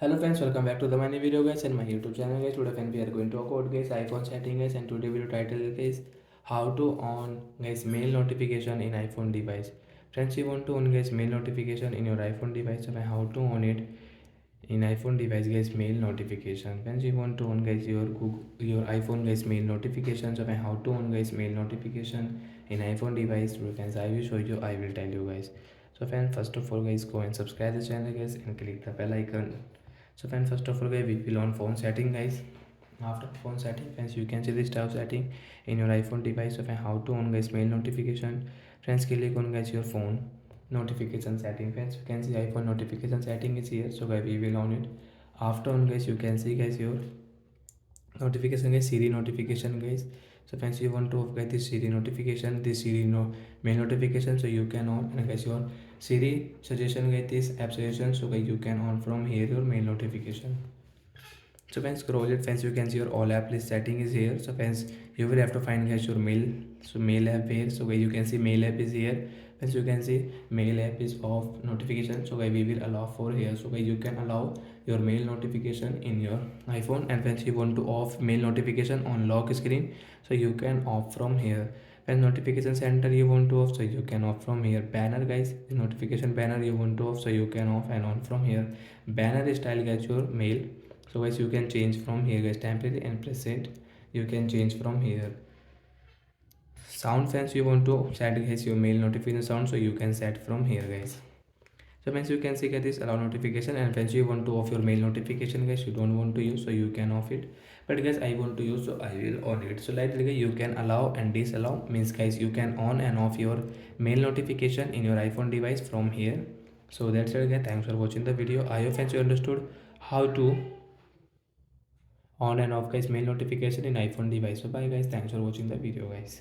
Hello friends, welcome back to the my new video guys and my YouTube channel guys. Today friends we are going to talk about guys iPhone setting guys, and today video title is how to on guys mail notification in iPhone device. Friends, you want to on guys mail notification in your iPhone device, so how to on it in iPhone device guys mail notification. Friends, you want to on guys your iPhone guys mail notifications, so how to on guys mail notification in iPhone device. So friends, I will show you, I will tell you guys. So friends, first of all guys, go and subscribe this channel guys and click the bell icon. So friends, first of all guys, we will on phone setting guys. After phone setting friends, you can see this tab setting in your iPhone device. So how to on guys mail notification. Friends, click on guys your phone notification setting. Friends, you can see iPhone notification setting is here, so guys we will on it. After on guys, you can see guys your notification guys, Siri notification guys. So friends, you want to get this Siri notification, this Siri mail notification, so you can on, and guys your Siri suggestion guys, this app suggestion, so guys you can on from here your mail notification. So when scroll it friends, you can see your all app list setting is here. So friends, you will have to find guys your mail, so mail app here. So guys you can see mail app is here. Friends, you can see mail app is off notification, so guys we will allow for here. So guys you can allow your mail notification in your iPhone, and friends you want to off mail notification on lock screen, so you can off from here. When notification center you want to off, so you can off from here. Banner guys, notification banner you want to off, so you can off and on from here. Banner style guys your mail, so guys you can change from here guys. Temporary and present you can change from here. Sound fans, you want to set guys your mail notification sound, so you can set from here guys. So once you can see get this allow notification, and once you want to off your mail notification guys, you don't want to use, so you can off it. But guys I want to use, so I will on it. So like you can allow and disallow, means guys you can on and off your mail notification in your iPhone device from here. So that's it guys, thanks for watching the video. I hope friends you understood how to on and off guys mail notification in iPhone device. So bye guys, thanks for watching the video guys.